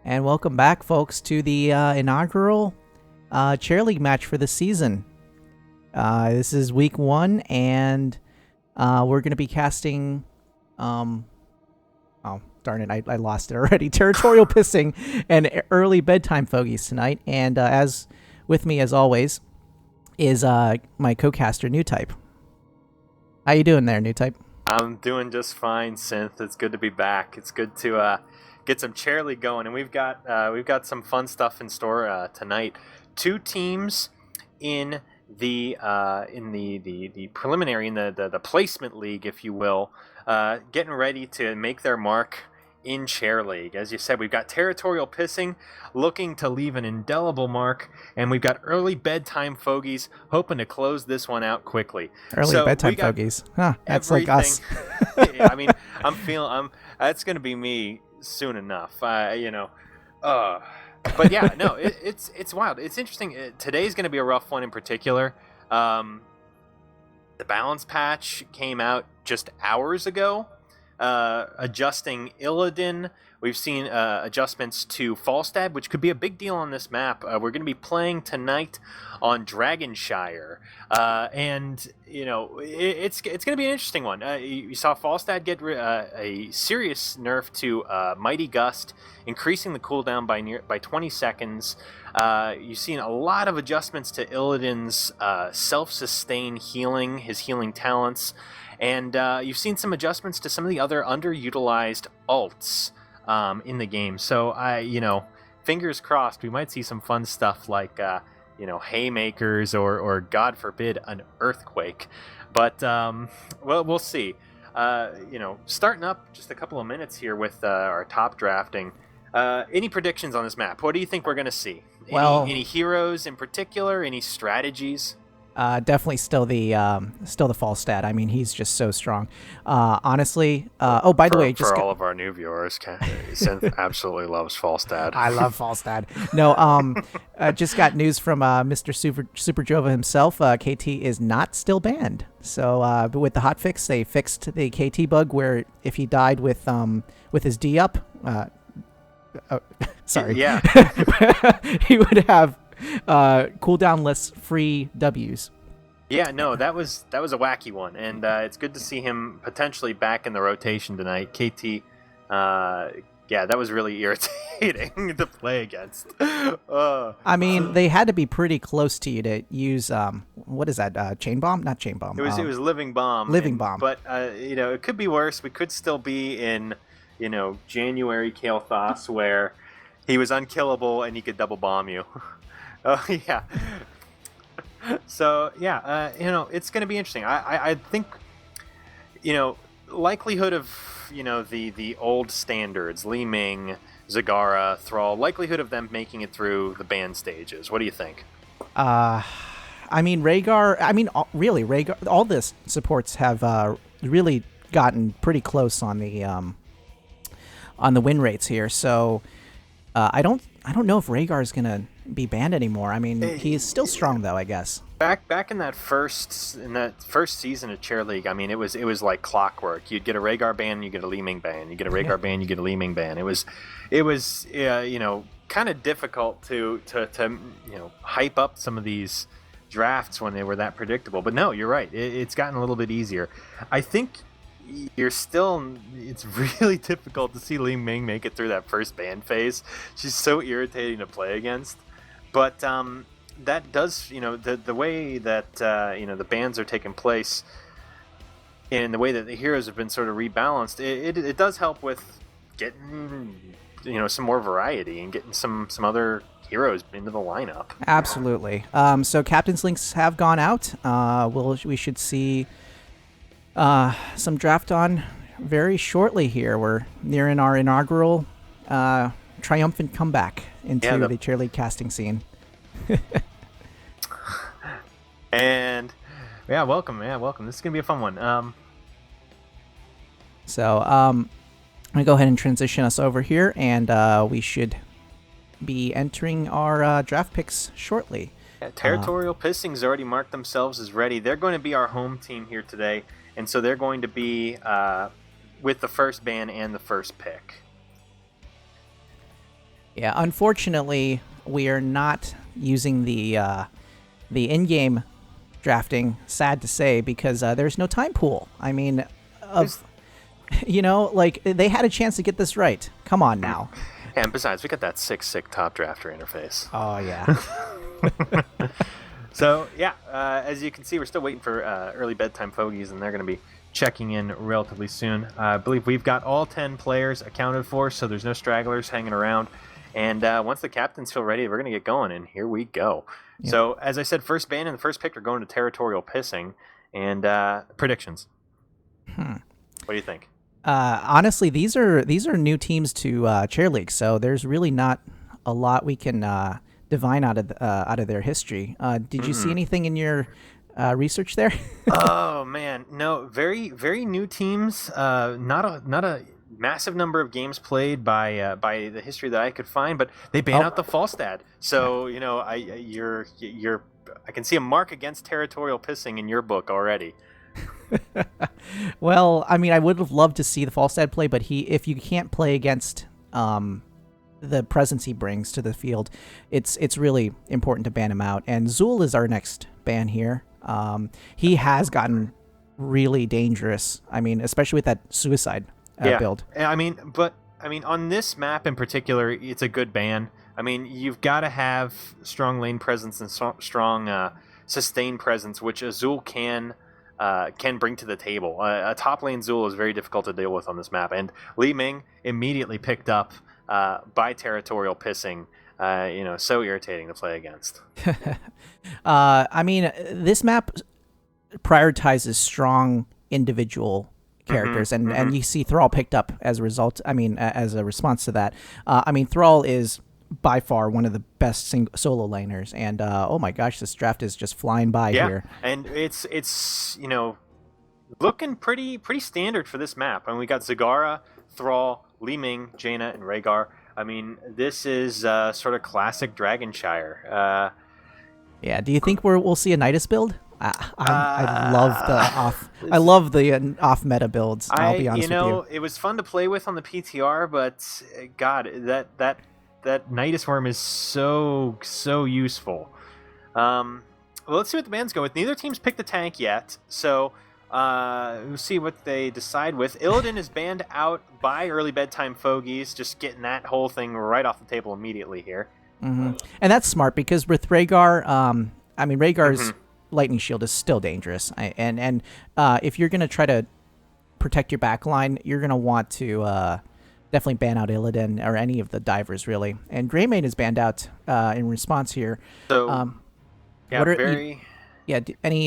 And welcome back, folks, to the inaugural Chair League match for the season. This is week 1, and we're going to be casting... oh, darn it, I lost it already. Territorial Pissing and early Bedtime Fogeys tonight. And as with me, as always, is my co-caster, New Type. How you doing there, New Type? I'm doing just fine, Synth. It's good to be back. It's good to get some Chair League going, and we've got some fun stuff in store tonight. 2 teams in the preliminary, in the placement league, if you will, getting ready to make their mark in Chair League. As you said, we've got Territorial Pissing looking to leave an indelible mark, and we've got early Bedtime Fogeys hoping to close this one out quickly. Bedtime Fogeys. Huh, that's like us. I mean, that's going to be me soon enough. But yeah, no, it's wild. It's interesting. Today's going to be a rough one in particular. The balance patch came out just hours ago, adjusting Illidan. We've seen adjustments to Falstad, which could be a big deal on this map. We're going to be playing tonight on Dragon Shire, and it's going to be an interesting one. You saw Falstad get a serious nerf to Mighty Gust, increasing the cooldown by 20 seconds. You've seen a lot of adjustments to Illidan's self-sustain healing, his healing talents, and you've seen some adjustments to some of the other underutilized alts in the game. So fingers crossed, we might see some fun stuff like haymakers or God forbid an earthquake. But we'll see. Starting up just a couple of minutes here with our top drafting. Any predictions on this map? What do you think we're going to see? Any heroes in particular? Any strategies? Definitely still the Falstad. I mean, he's just so strong. Honestly. By the way, for all of our new viewers, Synth absolutely loves Falstad. I love Falstad. No, just got news from Mr. Super Jova himself. KT is not still banned. So, but with the hotfix, they fixed the KT bug where if he died with his D up, sorry, yeah, he would have cooldown-less free Ws. Yeah, no, that was a wacky one, and it's good to see him potentially back in the rotation tonight. KT, that was really irritating to play against. I mean, they had to be pretty close to you to use what is that? Chain bomb? Not chain bomb. It was living bomb. Bomb. But it could be worse. We could still be in January Kael'thas where he was unkillable and he could double bomb you. Oh yeah. So yeah, it's going to be interesting. I think, likelihood of the old standards, Li Ming, Zagara, Thrall, likelihood of them making it through the ban stages. What do you think? I mean Rhaegar. I mean, really Rhaegar. All the supports have really gotten pretty close on the win rates here. So I don't know if Rhaegar is going to be banned anymore. I mean, he's still strong though, I guess. Back in that first season of Chair League, I mean, it was like clockwork. You'd get a Rhaegar ban, you get a Li Ming ban. You get a Rhaegar ban, you get a Li Ming ban. It was kind of difficult to hype up some of these drafts when they were that predictable. But no, you're right. It's gotten a little bit easier. I think it's really difficult to see Li Ming make it through that first ban phase. She's so irritating to play against. But that does, the way that the bans are taking place and the way that the heroes have been sort of rebalanced, it does help with getting some more variety and getting some other heroes into the lineup. Absolutely. So captain's links have gone out. We should see some draft on very shortly here. We're nearing our inaugural triumphant comeback into the Chair League casting scene. And welcome. This is gonna be a fun one. So I'm gonna go ahead and transition us over here, and we should be entering our draft picks shortly. Yeah, Territorial Pissing's already marked themselves as ready. They're going to be our home team here today, and so they're going to be with the first ban and the first pick. Yeah, unfortunately, we are not using the in-game drafting. Sad to say, because there's no time pool. I mean, like they had a chance to get this right. Come on now. And besides, we got that sick top drafter interface. Oh yeah. So yeah, as you can see, we're still waiting for early bedtime fogies, and they're going to be checking in relatively soon. I believe we've got all 10 players accounted for, so there's no stragglers hanging around. And once the captains feel ready, we're going to get going, and here we go. Yep. So, as I said, first ban and the first pick are going to Territorial Pissing. And predictions. What do you think? Honestly, these are new teams to Chair League, so there's really not a lot we can divine out of their history. Did you see anything in your research there? Oh man, no, very new teams. Not a massive number of games played by the history that I could find, but they ban out the Falstad. So I can see a mark against Territorial Pissing in your book already. Well, I mean, I would have loved to see the Falstad play, but if you can't play against the presence he brings to the field, it's really important to ban him out. And Zool is our next ban here. He has gotten really dangerous. I mean, especially with that suicide build. I mean, on this map in particular, it's a good ban. I mean, you've got to have strong lane presence and strong sustained presence, which Azul can bring to the table. A top lane Zul is very difficult to deal with on this map, and Li Ming immediately picked up by Territorial Pissing. So irritating to play against. I mean, this map prioritizes strong individual characters, and you see Thrall picked up as a result. I mean, as a response to that. I mean, Thrall is by far one of the best solo laners, and oh my gosh, this draft is just flying by here. And it's looking pretty standard for this map. And we got Zagara, Thrall, Li Ming, Jaina, and Rhaegar. I mean, this is sort of classic Dragon Shire. Yeah. Do you think we'll see a Nidus build? I love the off meta builds. I'll be honest with you. It was fun to play with on the PTR, but God, that Nidus Worm is so useful. Well, let's see what the bans go with. Neither team's picked the tank yet, so we'll see what they decide with. Illidan is banned out by early bedtime fogies, just getting that whole thing right off the table immediately here. And that's smart, because with Rhaegar, I mean, Rhaegar's lightning shield is still dangerous, and if you're gonna try to protect your backline, you're gonna want to definitely ban out Illidan or any of the divers, really. And Greymane is banned out in response here. So, any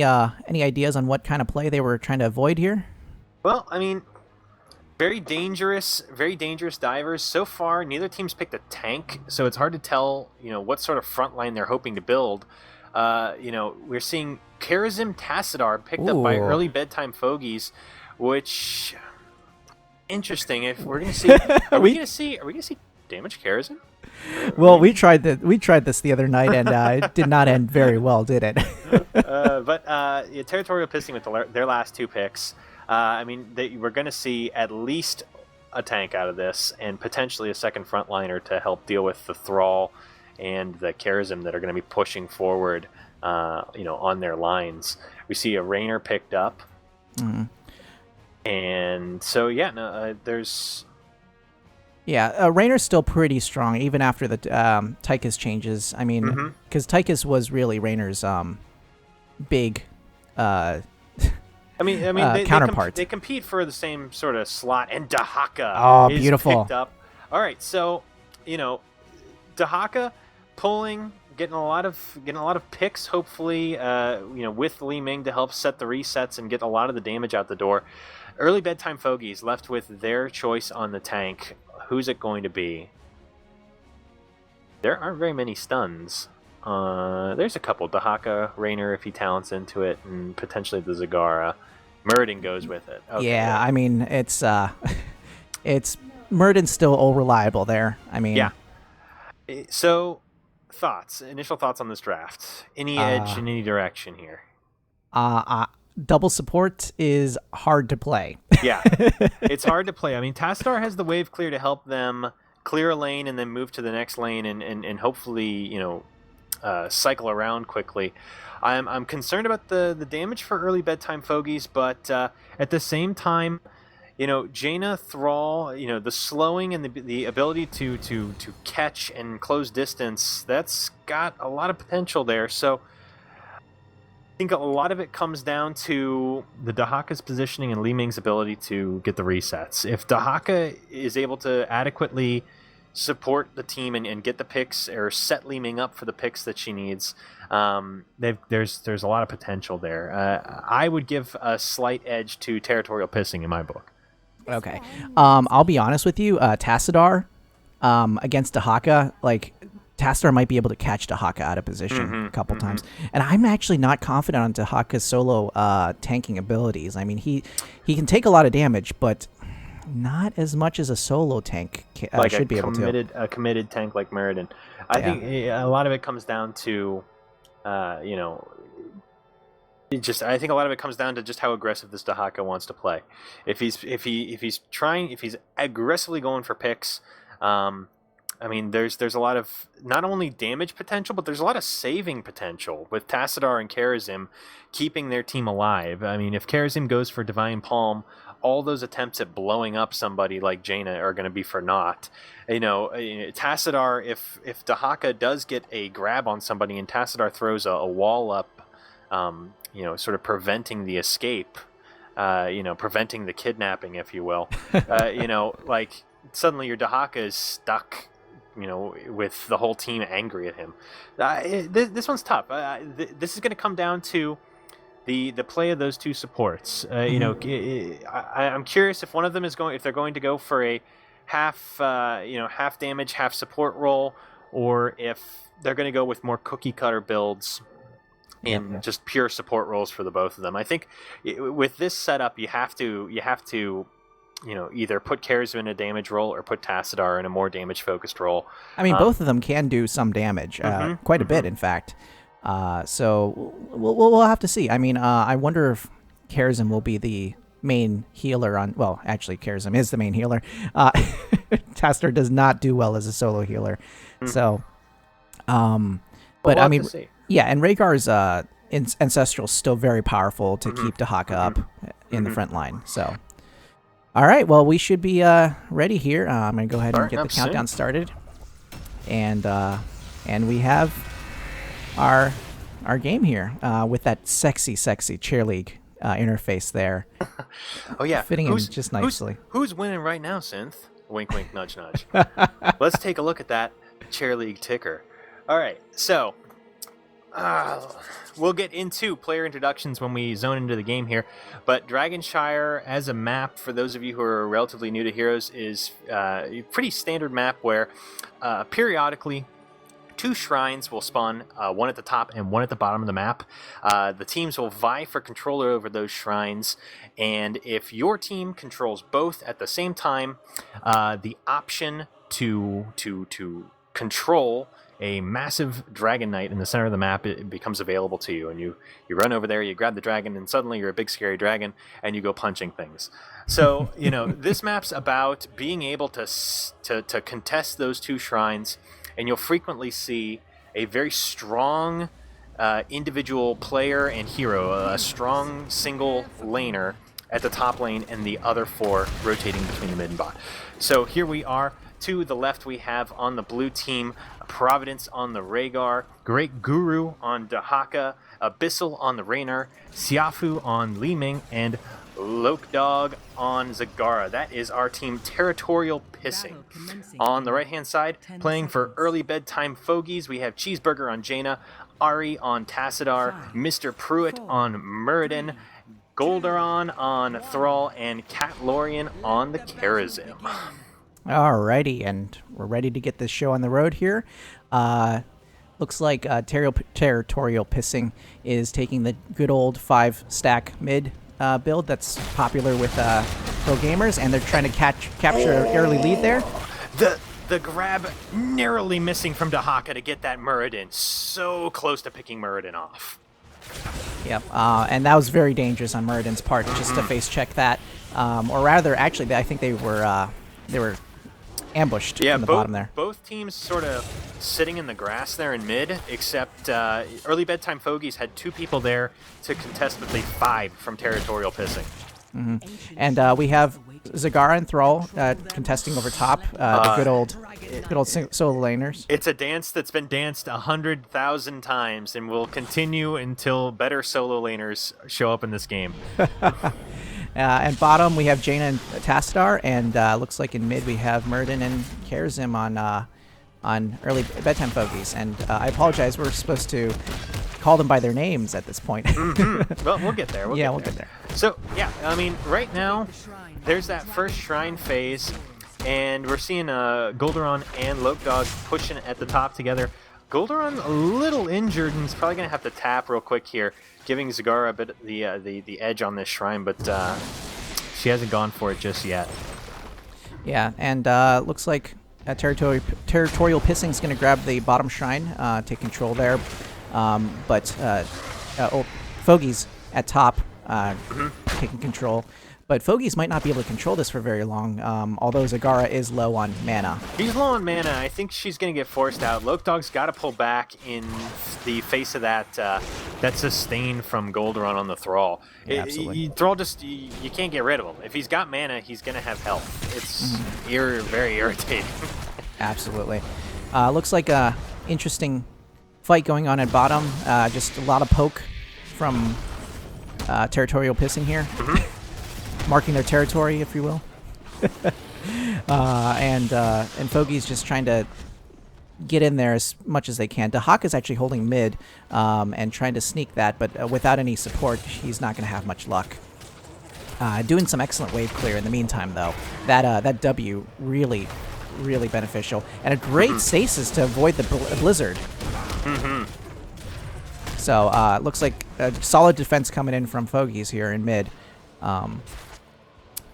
ideas on what kind of play they were trying to avoid here? Well, I mean, very dangerous divers. So far, neither team's picked a tank, so it's hard to tell, what sort of front line they're hoping to build. We're seeing Karazim Tassadar picked up by early bedtime fogies, which interesting. If we're gonna see, are we gonna see damage Karazim? Well, we tried this the other night, and it did not end very well, did it? But Territorial Pissing with their last two picks. I mean, we're going to see at least a tank out of this, and potentially a second frontliner to help deal with the Thrall and the Karazim that are going to be pushing forward, on their lines. We see a Raynor picked up, and so there's. Yeah, Raynor's still pretty strong, even after the Tychus changes. I mean, because Tychus was really Raynor's big counterpart. They compete for the same sort of slot, and Dahaka is beautiful. Picked up. All right, so Dahaka getting a lot of picks. Hopefully, with Li Ming to help set the resets and get a lot of the damage out the door. Early bedtime fogies left with their choice on the tank. Who's it going to be? There aren't very many stuns. There's a couple. Dahaka, Raynor if he talents into it, and potentially the Zagara. Muradin goes with it. Okay. Yeah, I mean, it's Muradin's still all reliable there. I mean, yeah. So, initial thoughts on this draft. Any edge in any direction here? Double support is hard to play. Yeah, it's hard to play. I mean, Tassadar has the wave clear to help them clear a lane and then move to the next lane and hopefully, cycle around quickly. I'm concerned about the damage for early Bedtime Fogeys, but at the same time, Jaina, Thrall, the slowing and the ability to catch and close distance, that's got a lot of potential there. So I think a lot of it comes down to the Dahaka's positioning and Li Ming's ability to get the resets. If Dahaka is able to adequately support the team and get the picks or set Li Ming up for the picks that she needs, there's a lot of potential there. I would give a slight edge to Territorial Pissing in my book. Okay. I'll be honest with you. Tassadar against Dahaka, Tassadar might be able to catch Dahaka out of position a couple times. And I'm actually not confident on Dahaka's solo tanking abilities. I mean, he can take a lot of damage, but not as much as a solo tank should be able to. A committed tank like Meriden. I think a lot of it comes down to, I think a lot of it comes down to just how aggressive this Dahaka wants to play. If he's aggressively going for picks, there's a lot of not only damage potential, but there's a lot of saving potential with Tassadar and Karazim keeping their team alive. I mean, if Karazim goes for Divine Palm, all those attempts at blowing up somebody like Jaina are going to be for naught. Tassadar, if Dahaka does get a grab on somebody and Tassadar throws a wall up, sort of preventing the escape, preventing the kidnapping, if you will, suddenly your Dahaka is stuck, with the whole team angry at him. This one's tough. This is going to come down to the play of those two supports. I'm curious if one of them if they're going to go for a half damage, half support role, or if they're going to go with more cookie cutter builds and just pure support roles for the both of them. I think with this setup, you have to either put Karazim in a damage role or put Tassadar in a more damage focused role. I mean, both of them can do some damage, quite a bit, in fact. So we'll have to see. I mean, I wonder if Karazim will be the main healer on. Well, actually, Karazim is the main healer. Tassadar does not do well as a solo healer. So, but I mean, yeah, and Rhaegar's ancestral is still very powerful to keep Dahaka up in the front line. So, all right, well, we should be ready here. I'm gonna go ahead and get the countdown started, and we have our game here with that sexy Chair League interface there. Oh yeah, fitting in just nicely. Who's winning right now, Synth? Wink, wink, nudge, nudge. Let's take a look at that Chair League ticker. All right, so we'll get into player introductions when we zone into the game here, but Dragon Shire as a map, for those of you who are relatively new to Heroes, is a pretty standard map where periodically 2 shrines will spawn, one at the top and one at the bottom of the map. The teams will vie for control over those shrines, and if your team controls both at the same time, the option to control a massive Dragon Knight in the center of the map, it becomes available to you, and you run over there, you grab the dragon, and suddenly you're a big scary dragon, and you go punching things. So, this map's about being able to contest those 2 shrines, and you'll frequently see a very strong individual player and hero, a strong single laner at the top lane, and the other 4 rotating between the mid and bot. So here we are. To the left, we have on the blue team Providence on the Rhaegar, Great Guru on Dahaka, Abyssal on the Raynor, Siafu on Li Ming, and Lokdog on Zagara. That is our team Territorial Pissing. On the right-hand side, playing for early Bedtime Fogeys, we have Cheeseburger on Jaina, Ari on Tassadar, Mr. Pruitt on Muradin, Goldaron on Thrall, and Cat Lorien on the Karazim. Alrighty, and we're ready to get this show on the road here. Looks like Territorial Pissing is taking the good old 5-stack mid build that's popular with pro gamers, and they're trying to capture an early lead there. The grab narrowly missing from Dahaka to get that Muradin. So close to picking Muradin off. Yep, and that was very dangerous on Muradin's part, just to face check that. Or rather, actually, I think they were ambushed Yeah, from the bottom there. both teams sort of sitting in the grass there in mid, except early Bedtime Fogeys had 2 people there to contest with the 5 from Territorial Pissing. And we have Zagara and Thrall contesting over top. The good old solo laners. It's a dance that's been danced 100,000 times and will continue until better solo laners show up in this game. And bottom, we have Jaina and Tassadar, and looks like in mid we have Murden and Karazim on early Bedtime Fogeys. And I apologize, we're supposed to call them by their names at this point. Well, we'll get there. We'll get there. So, yeah, I mean, right now, there's that first shrine phase, and we're seeing Golderon and Lokdog pushing at the top together. Golderon a little injured and is probably going to have to tap real quick here, giving Zagara a bit the edge on this shrine, but she hasn't gone for it just yet. Yeah, and looks like Territorial Pissing's going to grab the bottom shrine, take control there. But Fogeys at top taking control. But Fogeys might not be able to control this for very long, although Zagara is low on mana. He's low on mana. I think she's going to get forced out. Lokdog's got to pull back in the face of that sustain from Golderon on the Thrall. Yeah, absolutely. Thrall just, you can't get rid of him. If he's got mana, he's going to have health. It's very irritating. Absolutely. Looks like a interesting fight going on at bottom. Just a lot of poke from Territorial Pissing here. Marking their territory, if you will. And Fogeys just trying to get in there as much as they can. Dahak is actually holding mid and trying to sneak that, but without any support, he's not going to have much luck. Doing some excellent wave clear in the meantime, though. That W really beneficial. And a great stasis to avoid the blizzard. So looks like a solid defense coming in from Fogeys here in mid.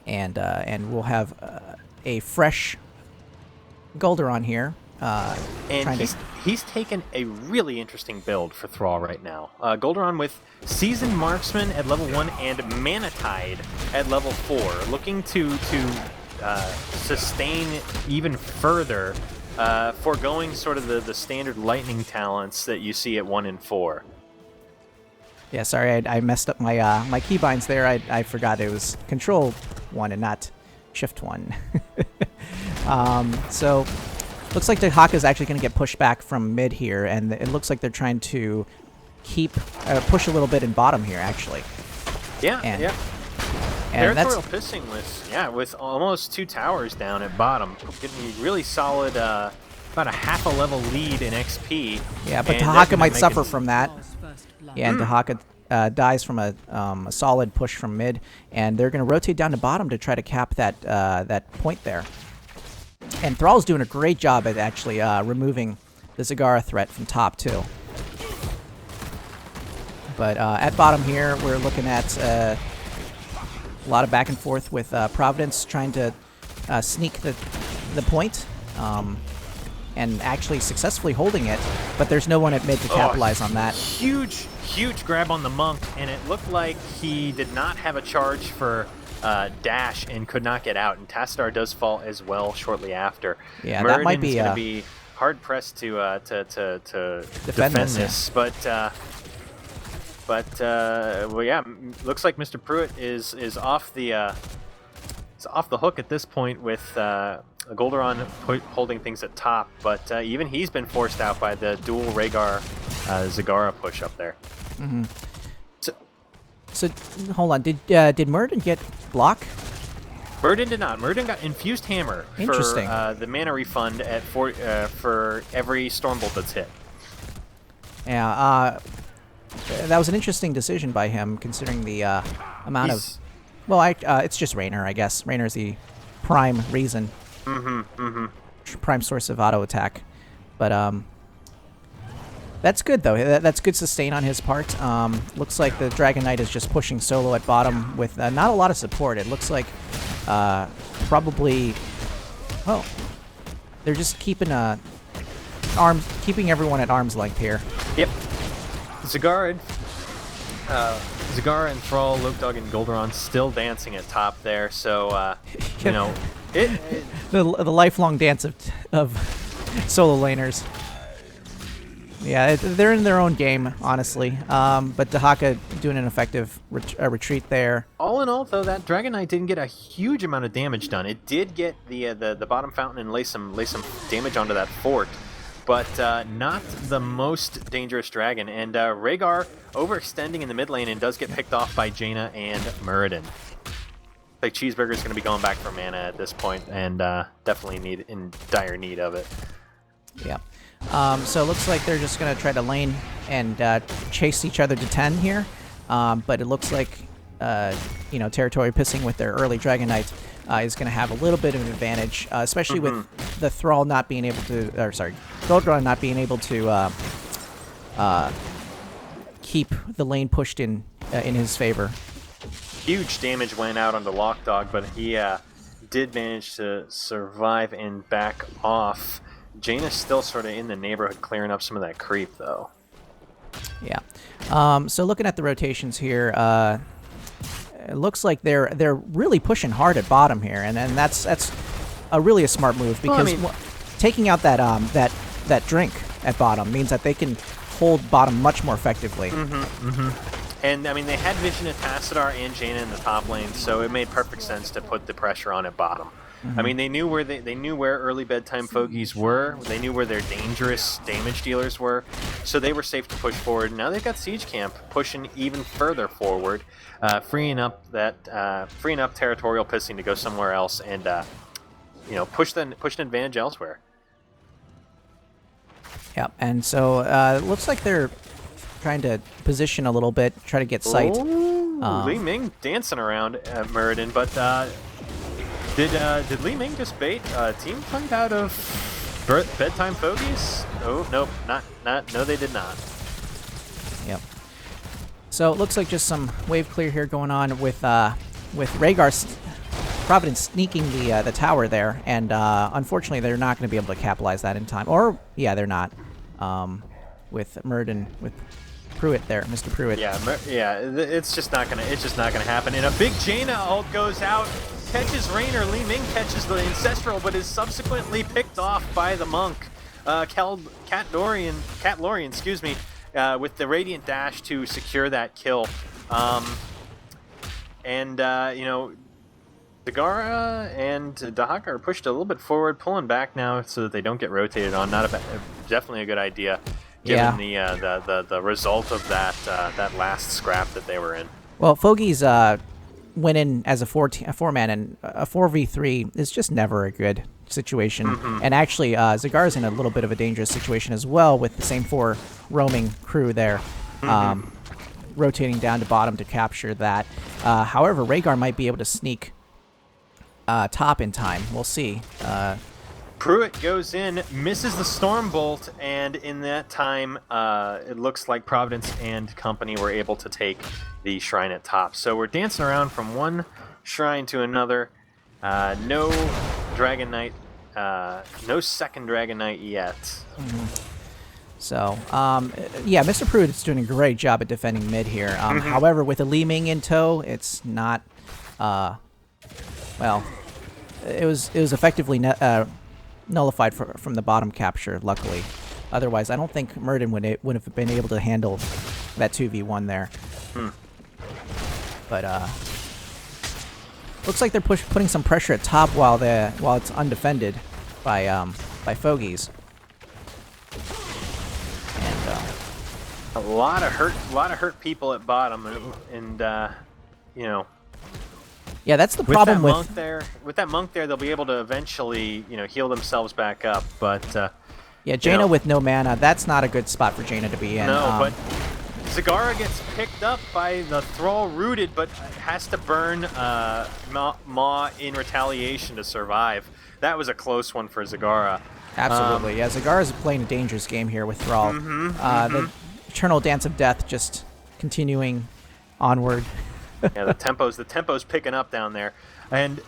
And we'll have a fresh Golderon here. And he's taken a really interesting build for Thrall right now. Golderon with Seasoned Marksman at level 1 and Manatide at level 4, looking to sustain even further, foregoing sort of the standard lightning talents that you see at 1 and 4. Yeah, sorry, I messed up my my keybinds there. I forgot it was Control 1 and not Shift 1. So looks like Dahak is actually going to get pushed back from mid here, and it looks like they're trying to push a little bit in bottom here, actually. Yeah, and Territorial Pissing with almost 2 towers down at bottom, getting really solid, about a half a level lead in XP. Yeah, but Dahaka might suffer from that. Yeah, and Dahaka dies from a solid push from mid, and they're going to rotate down to bottom to try to cap that point there. And Thrall's doing a great job at actually removing the Zagara threat from top, too. But at bottom here, we're looking at a lot of back and forth with Providence trying to sneak the point. And actually successfully holding it, but there's no one at mid to capitalize on that. Huge grab on the Monk, and it looked like he did not have a charge for dash and could not get out, and Tassadar does fall as well shortly after. Yeah, Murden's that might be going to be hard pressed to defend this, yeah. Well, yeah, looks like Mr. Pruitt is off the hook at this point with Golderon holding things at top, but even he's been forced out by the dual Rhaegar Zagara push up there. So hold on, did Murden get block? Murden did not. Murden got Infused Hammer for the mana refund for every Stormbolt that's hit. Yeah, that was an interesting decision by him, considering the amount of... Well, it's just Raynor, I guess. Raynor's the prime reason. Prime source of auto attack. But that's good, though. That's good sustain on his part. Looks like the Dragon Knight is just pushing solo at bottom with not a lot of support. It looks like probably... Oh. They're just keeping everyone at arm's length here. Yep. Zagara and Thrall, Lokdog, and Golderon still dancing at top there, so, The lifelong dance of solo laners. Yeah, they're in their own game, honestly. But Dahaka doing an effective retreat there. All in all, though, that Dragon Knight didn't get a huge amount of damage done. It did get the bottom fountain and lay some damage onto that fort, but not the most dangerous dragon. And Rhaegar overextending in the mid lane and does get picked off by Jaina and Muradin. Like Cheeseburger's going to be going back for mana at this point, and definitely in dire need of it. Yeah. So it looks like they're just going to try to lane and chase each other to 10 here. But it looks like, Territorial pissing with their early Dragon Knight is going to have a little bit of an advantage, especially with the Thrall not being able to, Goldrun not being able to keep the lane pushed in his favor. Huge damage went out on the Lockdog, but he did manage to survive and back off. Jaina's still sort of in the neighborhood, clearing up some of that creep, though. Yeah. So looking at the rotations here, it looks like they're really pushing hard at bottom here, and that's really a smart move because taking out that drink at bottom means that they can hold bottom much more effectively. And I mean, they had vision of Tassadar and Jaina in the top lane, so it made perfect sense to put the pressure on at bottom. I mean, they knew where they knew where early Bedtime Fogeys were. They knew where their dangerous damage dealers were, so they were safe to push forward. Now they've got Siege Camp pushing even further forward, freeing up Territorial pissing to go somewhere else and push an advantage elsewhere. Yeah, and so it looks like they're trying to position a little bit, try to get sight. Li Ming dancing around Muradin, but did Li Ming just bait a team fight out of Bedtime Fogeys? Oh, nope, no, they did not. Yep. So it looks like just some wave clear here going on with Rhaegar Providence sneaking the tower there, and unfortunately they're not going to be able to capitalize that in time. Or yeah, they're not. With Muradin, with Pruitt there, Mr. Pruitt. Yeah, it's just not gonna happen. And a big Jaina ult goes out, catches Raynor. Li Ming catches the Ancestral, but is subsequently picked off by the monk, Cat Lorian, with the Radiant Dash to secure that kill. Zagara and Dahaka are pushed a little bit forward, pulling back now so that they don't get rotated on. Definitely a good idea, given the result of that last scrap that they were in. Well, Fogeys went in as a four-man, and a 4v3 is just never a good situation. And actually, Zagara's in a little bit of a dangerous situation as well, with the same 4 roaming crew there, rotating down to bottom to capture that. However, Rhaegar might be able to sneak top in time. We'll see. Pruitt goes in, misses the Stormbolt, and in that time, it looks like Providence and company were able to take the shrine at top. So we're dancing around from one shrine to another. No Dragon Knight, no second Dragon Knight yet. So, yeah, Mr. Pruitt is doing a great job at defending mid here. However, with a Li Ming in tow, it's not, well, it was effectively nullified from the bottom capture, luckily. Otherwise, I don't think Muradin would have been able to handle that 2v1 there. But looks like they're putting some pressure at top while it's undefended by Fogeys. And a lot of hurt people at bottom, and yeah, that's the problem with that monk there. They'll be able to eventually, heal themselves back up. But yeah, Jaina with no mana, that's not a good spot for Jaina to be in. No, but Zagara gets picked up by the Thrall rooted, but has to burn Maw in retaliation to survive. That was a close one for Zagara. Absolutely, yeah. Zagara's playing a dangerous game here with Thrall. The Eternal Dance of Death just continuing onward. Yeah, the tempo's picking up down there, and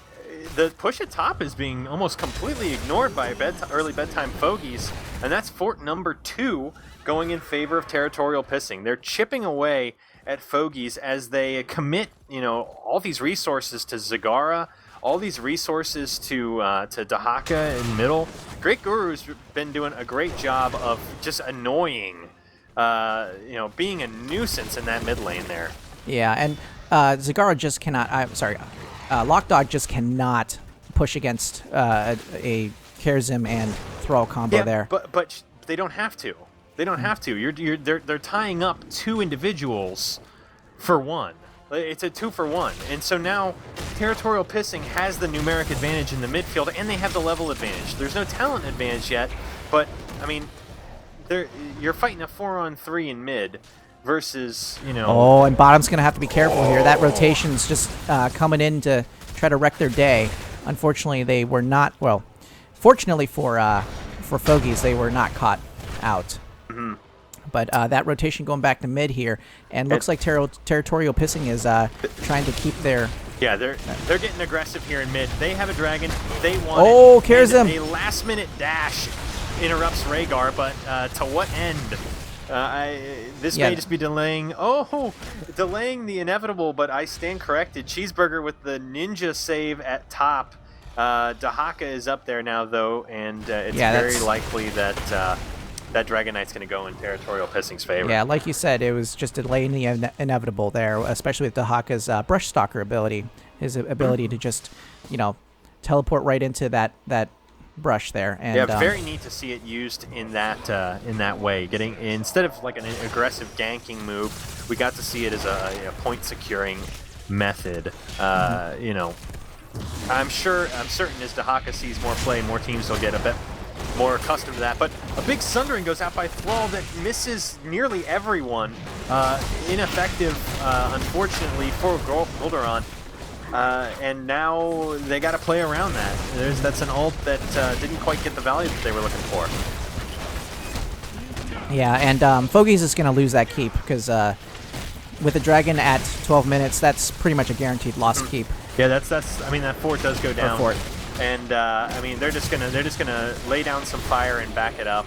the push at top is being almost completely ignored by early Bedtime Fogeys, and that's fort number 2 going in favor of Territorial pissing. They're chipping away at Fogeys as they commit, all these resources to Zagara, all these resources to Dahaka in middle. Great Guru's been doing a great job of just annoying, being a nuisance in that mid lane there. Yeah, and Zagara just cannot. I'm sorry, Lockdog just cannot push against a Kerzim and Thrall combo there. But they don't have to. They don't have to. They're tying up 2 individuals for 1. It's a 2-for-1, and so now Territorial Pissing has the numeric advantage in the midfield, and they have the level advantage. There's no talent advantage yet, but I mean, you're fighting a 4-on-3 in mid versus Oh, and bottom's gonna have to be careful here. That rotation's just coming in to try to wreck their day. Unfortunately, they were not. Well, fortunately for Fogeys, they were not caught out. Mm-hmm. But that rotation going back to mid here, and looks like Territorial Pissing is trying to keep their... Yeah, they're getting aggressive here in mid. They have a dragon. They want Kerzim! A last-minute dash interrupts Rhaegar, but to what end? This may just be delaying the inevitable, but I stand corrected. Cheeseburger with the ninja save at top. Dahaka is up there now, though, and it's very likely that... that Dragon Knight's going to go in Territorial Pissing's favor. Yeah, like you said, it was just delaying the inevitable there, especially with Dahaka's Brush Stalker ability. His ability to just, teleport right into that brush there. And, very neat to see it used in that way. Getting instead of like an aggressive ganking move, we got to see it as a point securing method. I'm certain as Dahaka sees more play, more teams will get a bit more accustomed to that, but a big Sundering goes out by Thrall that misses nearly everyone. Ineffective, unfortunately, for Golderon. And now they got to play around that. That's an ult that didn't quite get the value that they were looking for. Yeah, and Fogeys is going to lose that keep because with the dragon at 12 minutes, that's pretty much a guaranteed lost keep. Yeah, that's. I mean, that fort does go down. Fort. And they're just gonna lay down some fire and back it up.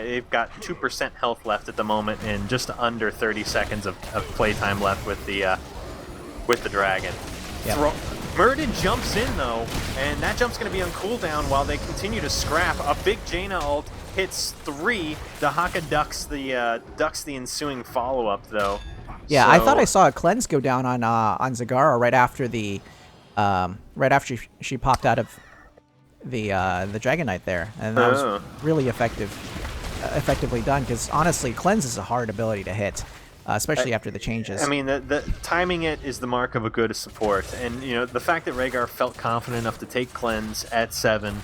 They've got 2% health left at the moment, and just under 30 seconds of playtime left with the dragon. Yep. Muradin jumps in though, and that jump's gonna be on cooldown while they continue to scrap. A big Jaina ult hits 3. Dahaka ducks the ensuing follow up though. Yeah, I thought I saw a cleanse go down on Zagara right after she popped out of the Dragon Knight there, and that was really effectively done. Because honestly, cleanse is a hard ability to hit, especially after the changes. I mean, the timing it is the mark of a good support, and the fact that Rhaegar felt confident enough to take cleanse at 7.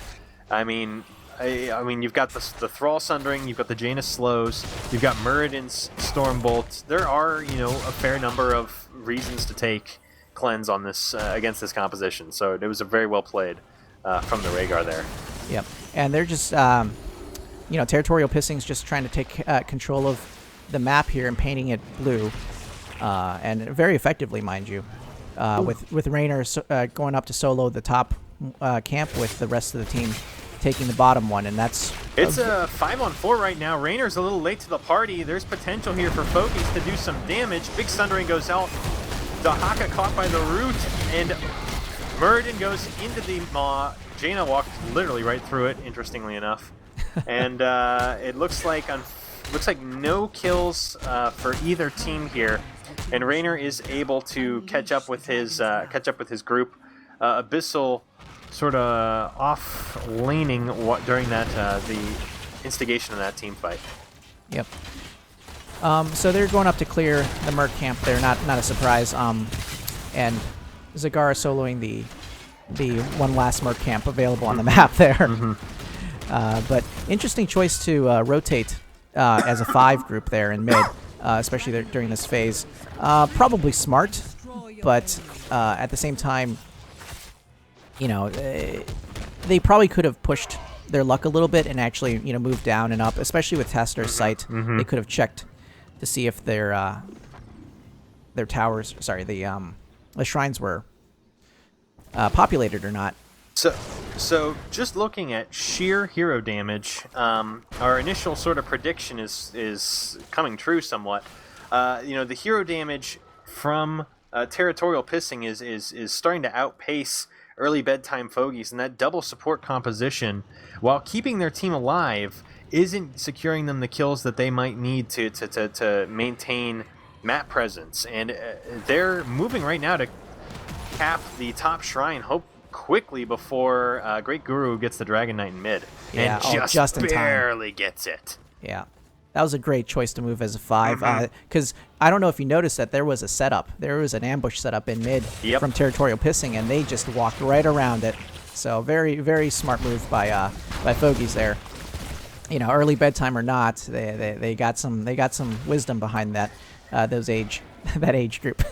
I mean, you've got the Thrall Sundering, you've got the Jaina slows, you've got Muradin's Stormbolt. There are a fair number of reasons to take cleanse on this against this composition, so it was a very well played from the Rhaegar there. Yep, and they're just Territorial Pissing's just trying to take control of the map here and painting it blue, and very effectively, mind you, with Raynor going up to solo the top camp with the rest of the team taking the bottom one, and that's... It's a 5-on-4 right now. Raynor's a little late to the party. There's potential here for Fogeys to do some damage. Big Sundering goes out. Dahaka caught by the root, and Muradin goes into the maw. Jaina walked literally right through it, interestingly enough. And it looks like no kills for either team here. And Raynor is able to catch up with his group. Abyssal sort of off-laning during that the instigation of that team fight. Yep. So they're going up to clear the Merc camp there, not a surprise. And Zagara soloing the one last Merc camp available on the map there. Mm-hmm. But interesting choice to rotate as a 5 group there in mid, especially during this phase. Probably smart, but at the same time, they probably could have pushed their luck a little bit and actually, moved down and up, especially with Tastor's sight. Mm-hmm. They could have checked to see if their towers, the shrines were populated or not. So just looking at sheer hero damage, our initial sort of prediction is coming true somewhat. The hero damage from Territorial Pissing is starting to outpace early Bedtime Fogeys, and that double support composition, while keeping their team alive, isn't securing them the kills that they might need to maintain map presence. And they're moving right now to cap the top shrine, hope quickly before Great Guru gets the Dragon Knight in mid. Yeah, and just in time. barely gets it. Yeah. That was a great choice to move as a 5, because I don't know if you noticed that there was a setup. There was an ambush setup in mid from Territorial Pissing, and they just walked right around it. So very, very smart move by Fogeys there. You know, early bedtime or not, they got some wisdom behind that that age group.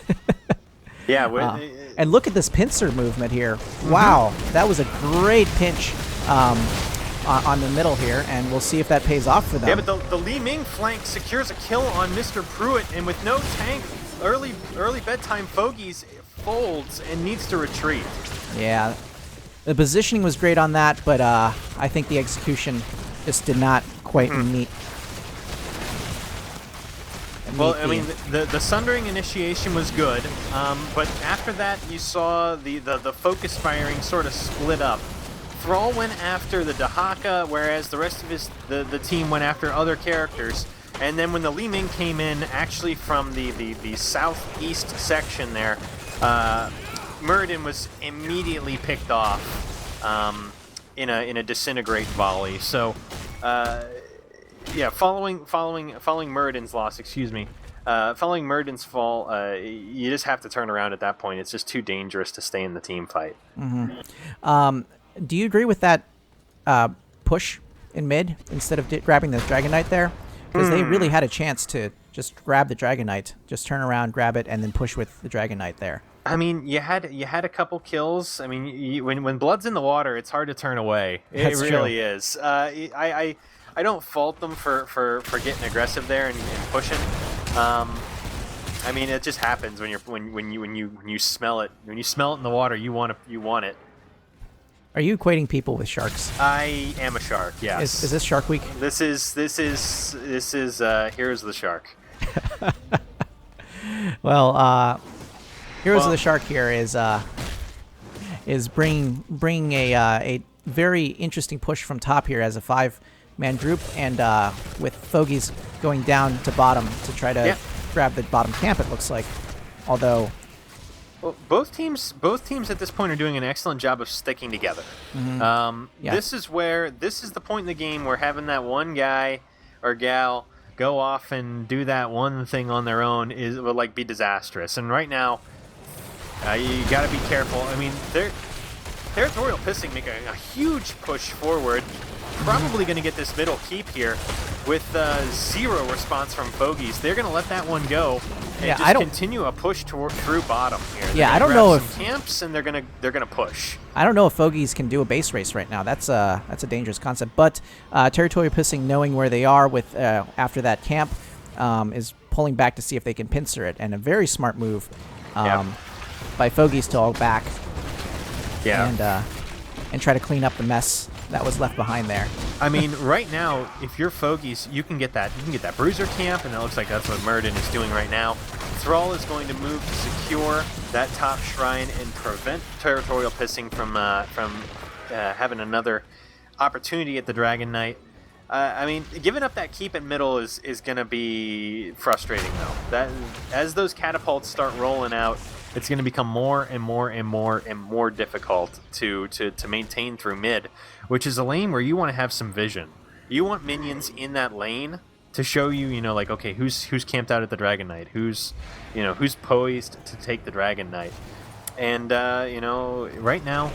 Yeah, and look at this pincer movement here. Wow, that was a great pinch. On the middle here, and we'll see if that pays off for them. Yeah, but the Li Ming flank secures a kill on Mr. Pruitt, and with no tank, early Bedtime Fogeys folds and needs to retreat. Yeah, the positioning was great on that, but I think the execution just did not quite meet. Well, I mean, the Sundering initiation was good, but after that you saw the focus firing sort of split up. Thrall went after the Dahaka, whereas the rest of the team went after other characters. And then when the Li Ming came in, actually from the southeast section there, Muradin was immediately picked off in a disintegrate volley. So, yeah, following Muradin's loss, following Muradin's fall, you just have to turn around at that point. It's just too dangerous to stay in the team fight. Do you agree with that push in mid instead of grabbing the Dragon Knight there? Because they really had a chance to just grab the Dragon Knight, just turn around, grab it, and then push with the Dragon Knight there. I mean, you had a couple kills. I mean, when blood's in the water, it's hard to turn away. It really is. I don't fault them for getting aggressive there and pushing. I mean, it just happens when you smell it. When you smell it in the water, you want it. Are you equating people with sharks? I am a shark. Yes. Is this Shark Week? This is Here's the Shark. Well, Heroes of the Shark here is bringing a very interesting push from top here as a 5-man group, and with Fogeys going down to bottom to try to grab the bottom camp. It looks like, although. Well, both teams at this point are doing an excellent job of sticking together. This is the point in the game where having that one guy or gal go off and do that one thing on their own will be disastrous. And right now, you got to be careful. I mean, Territorial Pissing make a huge push forward. Probably going to get this middle keep here with zero response from Fogeys. They're going to let that one go and just continue a push through bottom here. I don't know if camps, and they're gonna push. I don't know if Fogeys can do a base race right now. That's a dangerous concept. But Territorial Pissing, knowing where they are with after that camp, is pulling back to see if they can pincer it, and a very smart move by Fogeys to all back. And try to clean up the mess that was left behind there. I mean, right now, if you're Fogeys, you can get that bruiser camp, and it looks like that's what Muradin is doing right now. Thrall is going to move to secure that top shrine and prevent Territorial Pissing from having another opportunity at the Dragon Knight. I mean, giving up that keep in middle is going to be frustrating, though. That as those catapults start rolling out, it's going to become more and more difficult to maintain through mid, which is a lane where you want to have some vision. You want minions in that lane to show you, okay, who's camped out at the Dragon Knight, who's poised to take the Dragon Knight. And, right now,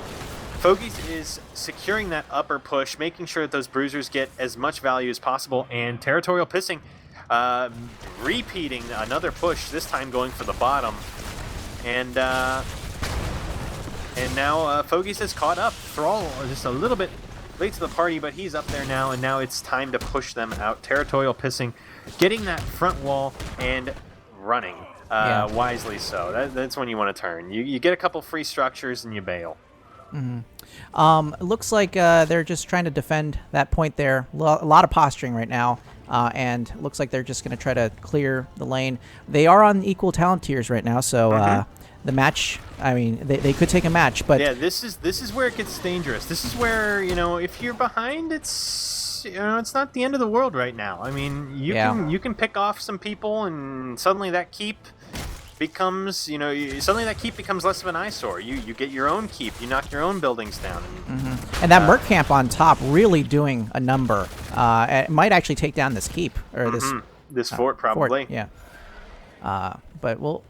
Fogeys is securing that upper push, making sure that those bruisers get as much value as possible, and Territorial Pissing repeating another push, this time going for the bottom. And now Fogeys has caught up. Thrall just a little bit late to the party, but he's up there now, and now it's time to push them out. Territorial Pissing, getting that front wall and running wisely so. That's when you want to turn. You get a couple free structures and you bail. It looks like they're just trying to defend that point there. A lot of posturing right now, and it looks like they're just going to try to clear the lane. They are on equal talent tiers right now, so the match. I mean, they could take a match, but yeah, this is where it gets dangerous. This is where, if you're behind, it's it's not the end of the world right now. I mean, you can pick off some people, and suddenly that keep becomes suddenly that keep becomes less of an eyesore. You get your own keep, you knock your own buildings down, and that Merc camp on top really doing a number. It might actually take down this keep or this fort probably. Fort, yeah. But we'll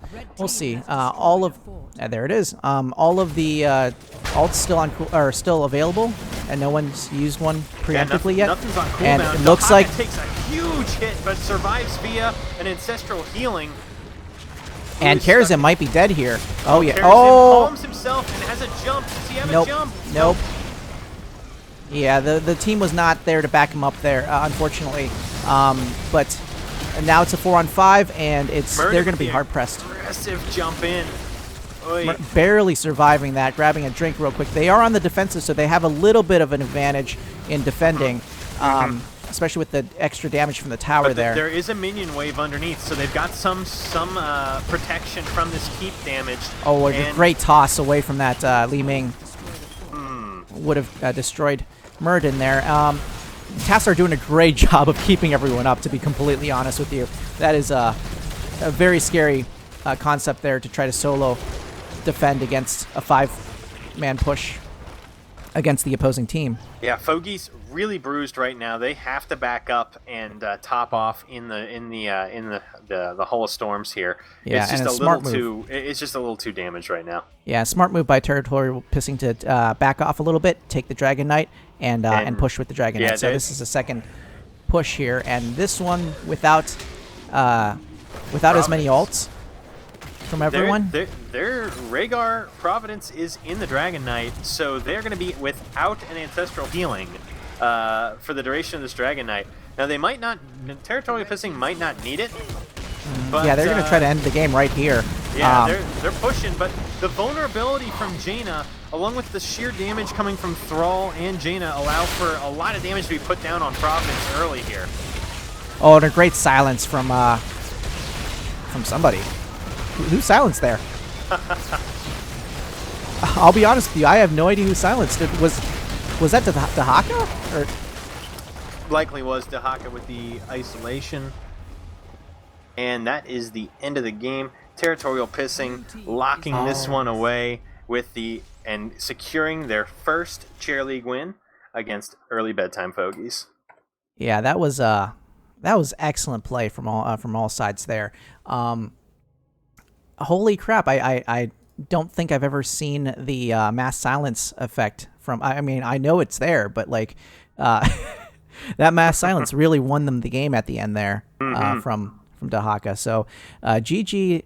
see. All of there it is. All of the alts are still available, and no one's used one preemptively yet. Nothing's on cooldown. And it looks like takes a huge hit, but survives via an ancestral healing. And Karazim might be dead here. Oh yeah. Karazim palms himself and has a jump. Does he have a jump? Nope. Yeah, the team was not there to back him up there, unfortunately. But now it's a 4-on-5, and they're going to be hard pressed. Aggressive jump in. Barely surviving that, grabbing a drink real quick. They are on the defensive, so they have a little bit of an advantage in defending, especially with the extra damage from the tower there. There is a minion wave underneath, so they've got some protection from this keep damage. Oh, a great toss away from that Li Ming. Would have destroyed Murden there. TAS are doing a great job of keeping everyone up, to be completely honest with you. That is a very scary concept there to try to solo defend against a 5-man push against the opposing team. Yeah, Fogeys really bruised right now. They have to back up and top off in the Hull of Storms here. Yeah, it's just a little too damaged right now. Yeah, smart move by Territorial, pissing to back off a little bit, take the Dragon Knight, and push with the Dragon Knight. So this is a second push here, and this one without as many ults from everyone. Their Rhaegar Providence is in the Dragon Knight, so they're going to be without an ancestral healing for the duration of this Dragon Knight. Now Territorial Pissing might not need it. But, yeah, they're going to try to end the game right here. Yeah, they're pushing, but the vulnerability from Jaina, along with the sheer damage coming from Thrall and Jaina, allow for a lot of damage to be put down on Providence early here. Oh, and a great silence from somebody. Who's silenced there? I'll be honest with you, I have no idea who silenced it. Was that Dahaka? Or likely was Dahaka with the isolation. And that is the end of the game. Territorial Pissing locking this one away and securing their first Chair League win against early Bedtime Fogeys. Yeah, that was excellent play from all sides there. Holy crap! I don't think I've ever seen the mass silence effect from. I mean, I know it's there, but like that mass silence really won them the game at the end there from Dahaka. So GG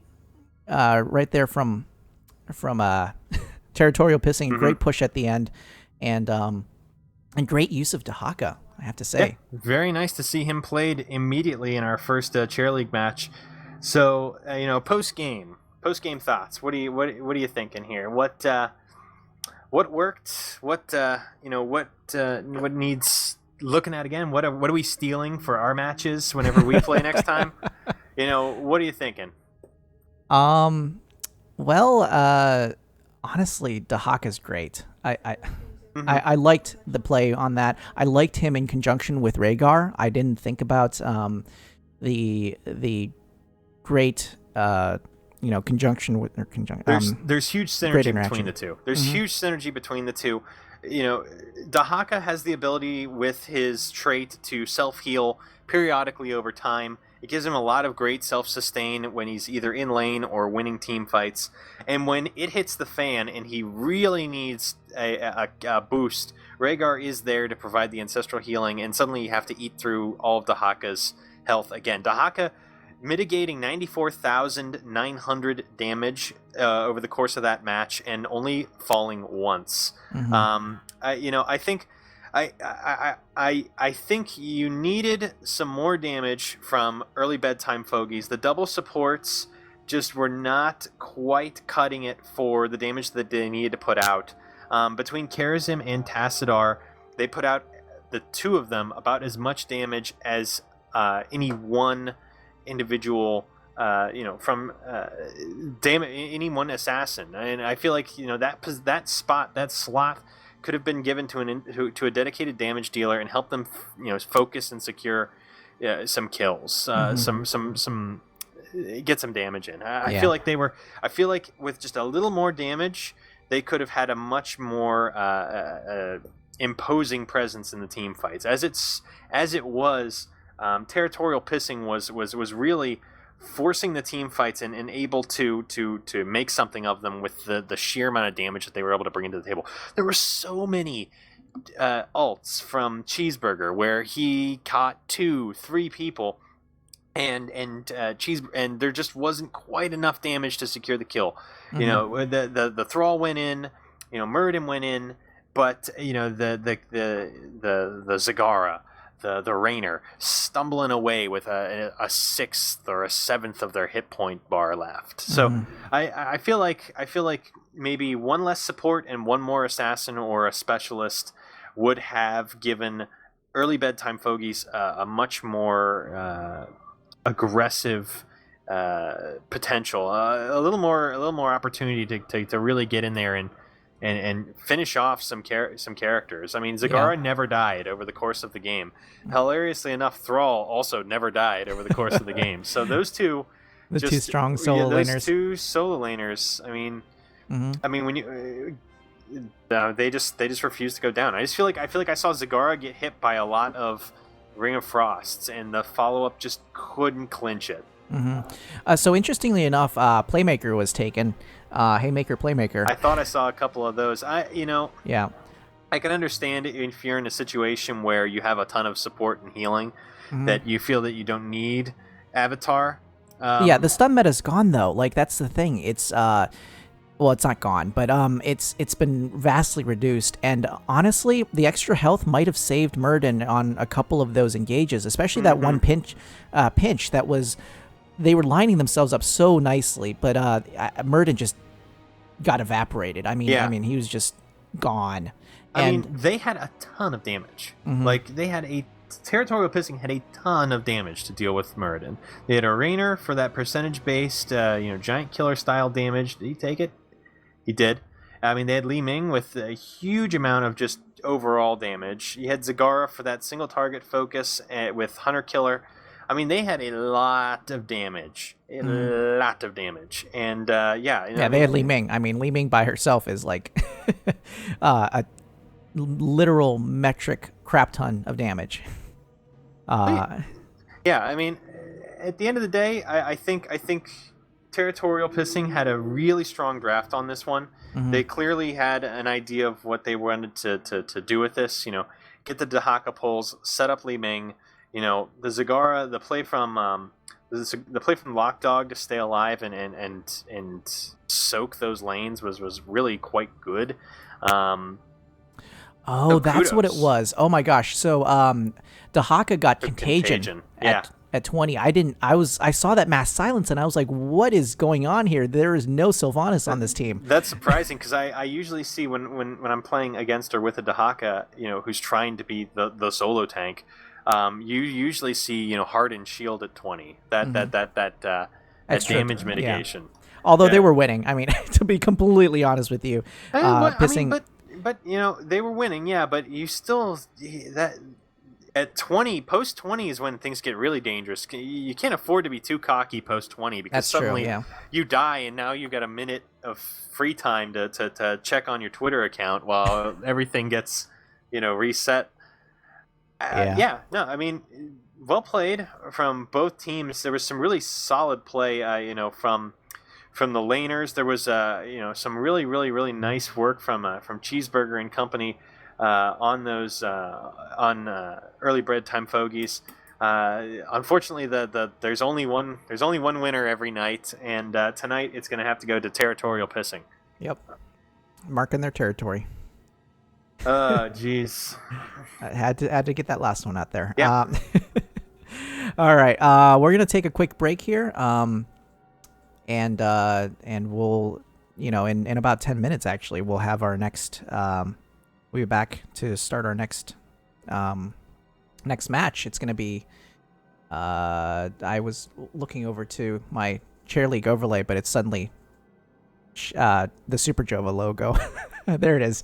right there from Territorial Pissing. Great push at the end, and great use of Dahaka, I have to say. Yeah, very nice to see him played immediately in our first Chair League match. So post game thoughts. What are you thinking here? What worked? What needs looking at again? What are we stealing for our matches whenever we play next time? What are you thinking? Well, honestly, Dahaka's great. I liked the play on that. I liked him in conjunction with Rhaegar. I didn't think about the great conjunction with there's huge synergy between the two. There's huge synergy between the two. Dahaka has the ability with his trait to self-heal periodically over time. It gives him a lot of great self-sustain when he's either in lane or winning team fights. And when it hits the fan and he really needs a boost, Rhaegar is there to provide the ancestral healing, and suddenly you have to eat through all of Dahaka's health again. Dahaka mitigating 94,900 damage over the course of that match, and only falling once. I think you needed some more damage from early Bedtime Fogeys. The double supports just were not quite cutting it for the damage that they needed to put out. Between Karazim and Tassadar, they put out, the two of them, about as much damage as any one individual from any one assassin. And I feel like that slot could have been given to a dedicated damage dealer and help them focus and secure some kills, some get some damage in. I feel like I feel like with just a little more damage, they could have had a much more imposing presence in the team fights. As it was, Territorial Pissing was really forcing the team fights and able to make something of them with the sheer amount of damage that they were able to bring into the table. There were so many ults from Cheeseburger where he caught 2-3 people and there just wasn't quite enough damage to secure the kill. The Thrall went in, Muradin went in, but the Zagara, the Rainer stumbling away with a 6th or a 7th of their hit point bar left. So I feel like maybe one less support and one more assassin or a specialist would have given early Bedtime Fogeys a much more aggressive potential, a little more opportunity to really get in there and finish off some characters. I mean, Zagara never died over the course of the game. Hilariously enough, Thrall also never died over the course of the game. So those two, two strong solo laners. Those two solo laners. I mean, when you they just refuse to go down. I feel like I saw Zagara get hit by a lot of Ring of Frosts, and the follow up just couldn't clinch it. So interestingly enough, Playmaker was taken. Haymaker, Playmaker. I thought I saw a couple of those. I can understand it if you're in a situation where you have a ton of support and healing, that you feel that you don't need Avatar. The stun meta's gone though. Like that's the thing. It's it's not gone, but it's been vastly reduced. And honestly, the extra health might have saved Muradin on a couple of those engages, especially that one pinch that was. They were lining themselves up so nicely, but Muradin just got evaporated. I mean, he was just gone. They had a ton of damage. Like Territorial Pissing had a ton of damage to deal with Muradin. They had a Rainer for that percentage-based, giant killer style damage. Did he take it? He did. They had Li Ming with a huge amount of just overall damage. You had Zagara for that single target focus with Hunter Killer. They had a lot of damage. And they had Li Ming. Li Ming by herself is like a literal metric crap ton of damage. At the end of the day, I think Territorial Pissing had a really strong draft on this one. They clearly had an idea of what they wanted to do with this. Get the Dahaka pulls, set up Li Ming. The Zagara, the play from Lockdog to stay alive and soak those lanes was really quite good. That's what it was. Oh my gosh! So Dahaka got contagion at 20. I saw that mass silence and I was like, what is going on here? There is no Sylvanas on this team. That's surprising because I usually see when I'm playing against or with a Dahaka, who's trying to be the solo tank. You usually see, Heart and Shield at 20. That damage mitigation. Yeah. Although they were winning. To be completely honest with you, Pissing. But they were winning. Yeah, but you still at 20, post 20 is when things get really dangerous. You can't afford to be too cocky post 20 because suddenly you die and now you've got a minute of free time to check on your Twitter account while everything gets reset. Well played from both teams. There was some really solid play, from the laners. There was, some really, really, really nice work from Cheeseburger and company on those on early Bedtime Fogeys. Unfortunately, there's only one winner every night, and tonight it's going to have to go to Territorial Pissing. Yep, marking their territory. Oh, jeez. I had to get that last one out there. Yeah. All right. We're gonna take a quick break here. And we'll, in about 10 minutes actually, we'll have our next. We'll be back to start our next match. It's gonna be I was looking over to my Chair League overlay, but it's suddenly the Super Jova logo. There it is.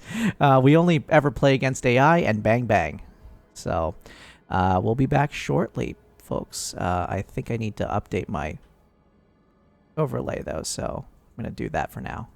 We only ever play against AI and Bang Bang. So we'll be back shortly, folks. I think I need to update my overlay, though, so I'm going to do that for now.